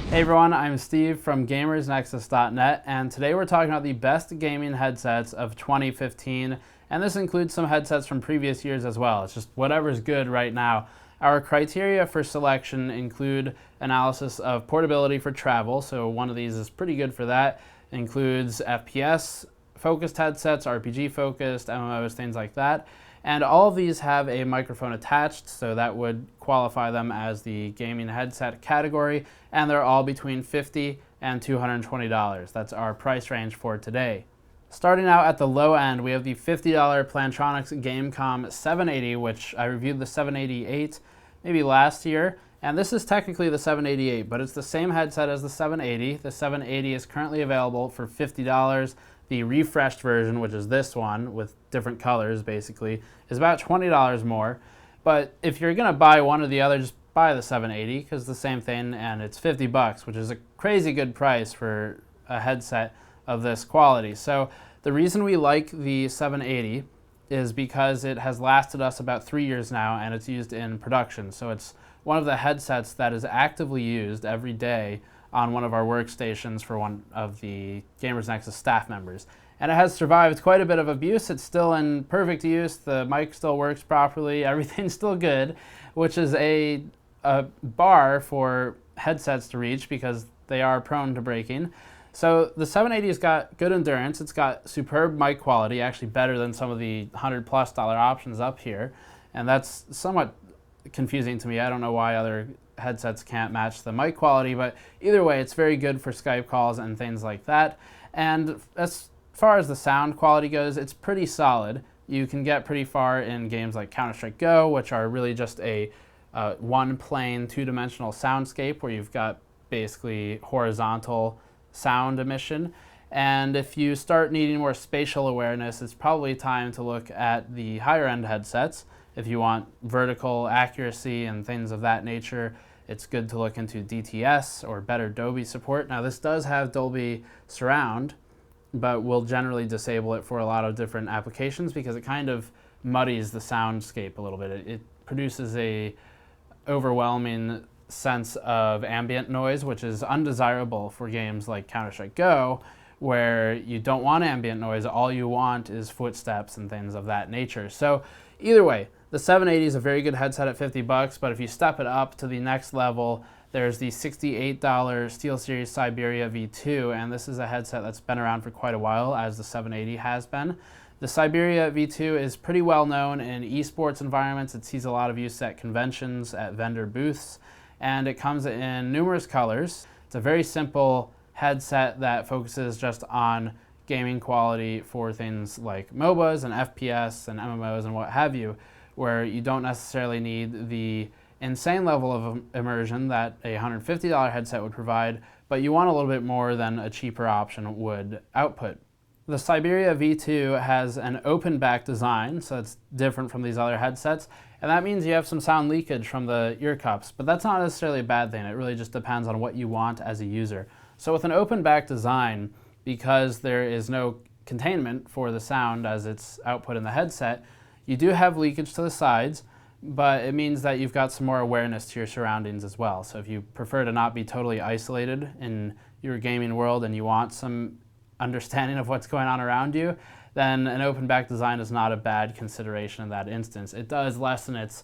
Hey everyone, I'm Steve from GamersNexus.net, and today we're talking about the best gaming headsets of 2015, and this includes some headsets from previous years as well. It's just whatever's good right now. Our criteria for selection include analysis of portability for travel, so one of these is pretty good for that. It includes FPS focused headsets, RPG focused, MMOs, things like that. And all of these have a microphone attached, so that would qualify them as the gaming headset category, and they're all between $50 and $220. That's our price range for today. Starting out at the low end, we have the $50 Plantronics Gamecom 780, which I reviewed the 788 maybe last year, and this is technically the 788, but it's the same headset as the 780. The 780 is currently available for $50. The refreshed version, which is this one with different colors basically, is about $20 more. But if you're gonna buy one or the other, just buy the 780 because it's the same thing and it's $50, which is a crazy good price for a headset of this quality. So the reason we like the 780 is because it has lasted us about 3 years now and it's used in production. So it's one of the headsets that is actively used every day on one of our workstations for one of the Gamers Nexus staff members. And it has survived quite a bit of abuse. It's still in perfect use. The mic still works properly. Everything's still good, which is a bar for headsets to reach because they are prone to breaking. So the 780's got good endurance. It's got superb mic quality, actually better than some of the $100+ options up here. And that's somewhat confusing to me. I don't know why other headsets can't match the mic quality, but either way, it's very good for Skype calls and things like that. And as far as the sound quality goes, it's pretty solid. You can get pretty far in games like Counter-Strike Go, which are really just a one-plane, two-dimensional soundscape where you've got basically horizontal sound emission. And if you start needing more spatial awareness, it's probably time to look at the higher-end headsets. If you want vertical accuracy and things of that nature, it's good to look into DTS or better Dolby support. Now this does have Dolby Surround, but we'll generally disable it for a lot of different applications because it kind of muddies the soundscape a little bit. It produces a overwhelming sense of ambient noise, which is undesirable for games like Counter-Strike Go, where you don't want ambient noise, all you want is footsteps and things of that nature. So either way, the 780 is a very good headset at $50, but if you step it up to the next level, there's the $68 SteelSeries Siberia V2, and this is a headset that's been around for quite a while, as the 780 has been. The Siberia V2 is pretty well known in esports environments. It sees a lot of use at conventions, at vendor booths, and it comes in numerous colors. It's a very simple headset that focuses just on gaming quality for things like MOBAs and FPS and MMOs and what have you, where you don't necessarily need the insane level of immersion that a $150 headset would provide, but you want a little bit more than a cheaper option would output. The Siberia V2 has an open back design, so it's different from these other headsets, and that means you have some sound leakage from the ear cups, but that's not necessarily a bad thing. It really just depends on what you want as a user. So with an open back design, because there is no containment for the sound as it's output in the headset, you do have leakage to the sides, but it means that you've got some more awareness to your surroundings as well. So if you prefer to not be totally isolated in your gaming world and you want some understanding of what's going on around you, then an open back design is not a bad consideration in that instance. It does lessen its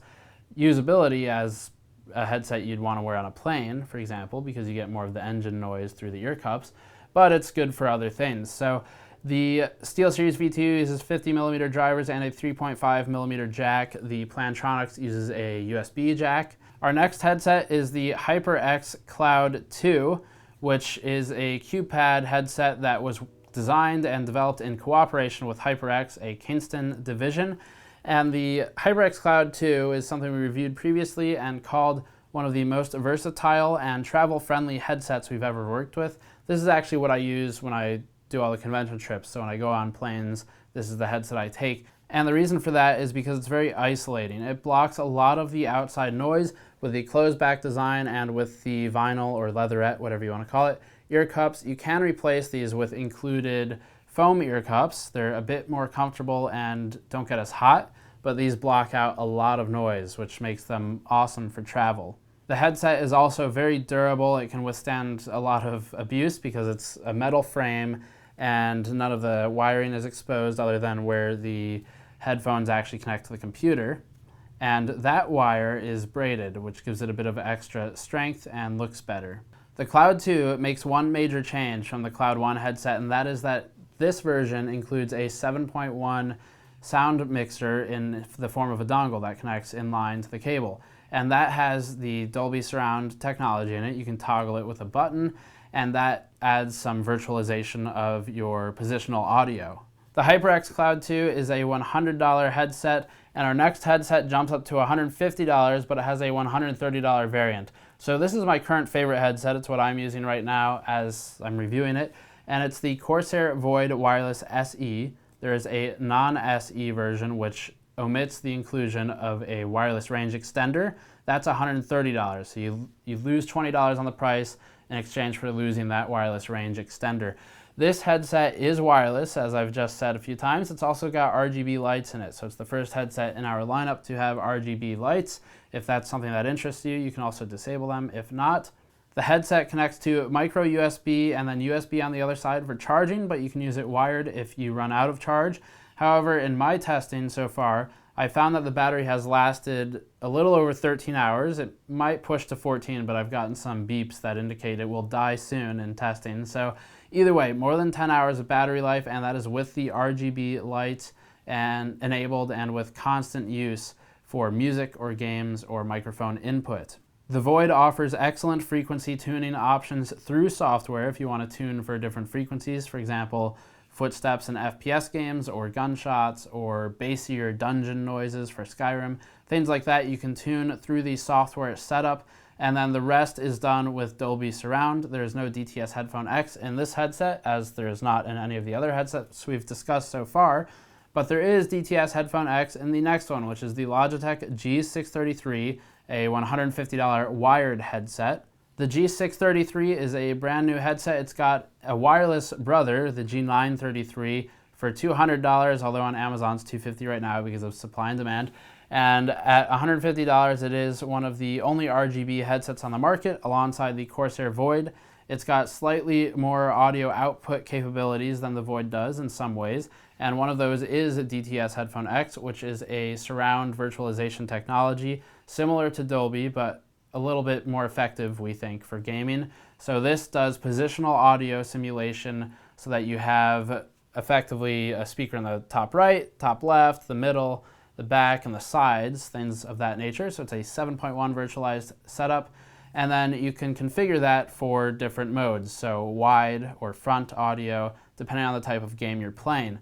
usability as a headset you'd want to wear on a plane, for example, because you get more of the engine noise through the ear cups, but it's good for other things. So the SteelSeries V2 uses 50mm drivers and a 3.5mm jack. The Plantronics uses a USB jack. Our next headset is the HyperX Cloud 2, which is a QPad headset that was designed and developed in cooperation with HyperX, a Kingston division. And the HyperX Cloud 2 is something we reviewed previously and called one of the most versatile and travel-friendly headsets we've ever worked with. This is actually what I use when I do all the convention trips. So when I go on planes, this is the headset I take. And the reason for that is because it's very isolating. It blocks a lot of the outside noise with the closed back design and with the vinyl or leatherette, whatever you want to call it, ear cups. You can replace these with included foam ear cups. They're a bit more comfortable and don't get as hot, but these block out a lot of noise, which makes them awesome for travel. The headset is also very durable. It can withstand a lot of abuse because it's a metal frame and none of the wiring is exposed other than where the headphones actually connect to the computer. And that wire is braided, which gives it a bit of extra strength and looks better. The Cloud 2 makes one major change from the Cloud 1 headset, and that is that this version includes a 7.1 sound mixer in the form of a dongle that connects in line to the cable. And that has the Dolby Surround technology in it. You can toggle it with a button, and that adds some virtualization of your positional audio. The HyperX Cloud 2 is a $100 headset, and our next headset jumps up to $150, but it has a $130 variant. So this is my current favorite headset. It's what I'm using right now as I'm reviewing it, and it's the Corsair Void Wireless SE. There is a non-SE version which omits the inclusion of a wireless range extender. That's $130, so you lose $20 on the price in exchange for losing that wireless range extender. This headset is wireless, as I've just said a few times. It's also got RGB lights in it, so it's the first headset in our lineup to have RGB lights. If that's something that interests you, you can also disable them. If not, the headset connects to micro USB and then USB on the other side for charging, but you can use it wired if you run out of charge. However, in my testing so far, I found that the battery has lasted a little over 13 hours. It might push to 14, but I've gotten some beeps that indicate it will die soon in testing. So either way, more than 10 hours of battery life, and that is with the RGB lights and enabled and with constant use for music or games or microphone input. The Void offers excellent frequency tuning options through software if you want to tune for different frequencies. For example, footsteps in FPS games or gunshots or bassier dungeon noises for Skyrim. Things like that you can tune through the software setup, and then the rest is done with Dolby Surround. There is no DTS Headphone X in this headset, as there is not in any of the other headsets we've discussed so far, but there is DTS Headphone X in the next one, which is the Logitech G633, a $150 wired headset. The G633 is a brand new headset. It's got a wireless brother, the G933, for $200, although on Amazon it's $250 right now because of supply and demand. And at $150, it is one of the only RGB headsets on the market alongside the Corsair Void. It's got slightly more audio output capabilities than the Void does in some ways, and one of those is DTS Headphone X, which is a surround virtualization technology similar to Dolby, but a little bit more effective, we think, for gaming. So this does positional audio simulation so that you have effectively a speaker in the top right, top left, the middle, the back, and the sides, things of that nature. So it's a 7.1 virtualized setup. And then you can configure that for different modes, so wide or front audio, depending on the type of game you're playing.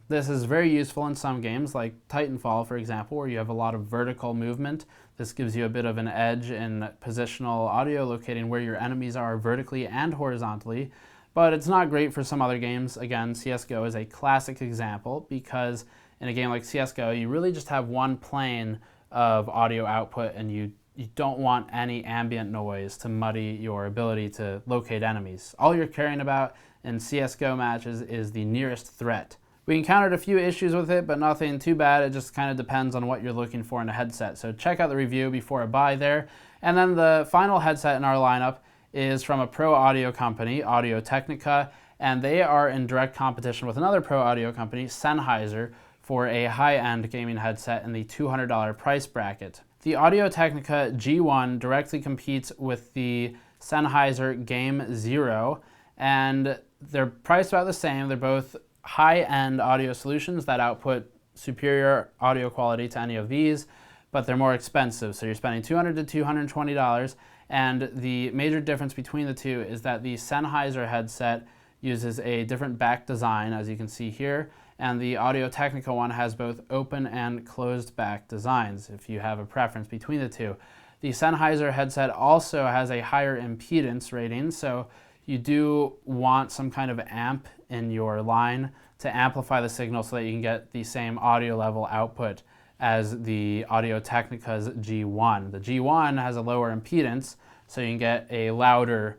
This is very useful in some games, like Titanfall, for example, where you have a lot of vertical movement. This gives you a bit of an edge in positional audio, locating where your enemies are vertically and horizontally. But it's not great for some other games. Again, CSGO is a classic example because in a game like CSGO, you really just have one plane of audio output, and you don't want any ambient noise to muddy your ability to locate enemies. All you're caring about in CSGO matches is the nearest threat. We encountered a few issues with it, but nothing too bad. It just kind of depends on what you're looking for in a headset. So check out the review before a buy there. And then the final headset in our lineup is from a pro audio company, AudioTechnica, and they are in direct competition with another pro audio company, Sennheiser, for a high-end gaming headset in the $200 price bracket. The AudioTechnica G1 directly competes with the Sennheiser Game Zero, and they're priced about the same. They're both high-end audio solutions that output superior audio quality to any of these, but they're more expensive. So you're spending $200 to $220, and the major difference between the two is that the Sennheiser headset uses a different back design, as you can see here, and the AudioTechnica one has both open and closed back designs, if you have a preference between the two. The Sennheiser headset also has a higher impedance rating, so you do want some kind of amp in your line to amplify the signal so that you can get the same audio level output as the AudioTechnica's G1. The G1 has a lower impedance, so you can get a louder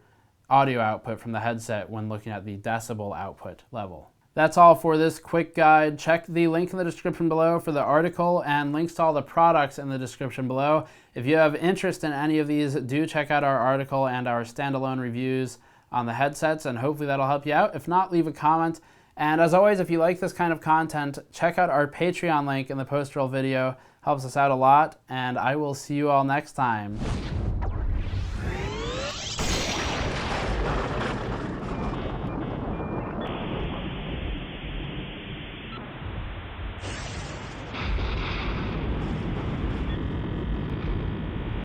audio output from the headset when looking at the decibel output level. That's all for this quick guide. Check the link in the description below for the article and links to all the products in the description below. If you have interest in any of these, do check out our article and our standalone reviews on the headsets, and hopefully that'll help you out. If not, leave a comment. And as always, if you like this kind of content, check out our Patreon link in the post-roll video. Helps us out a lot, and I will see you all next time.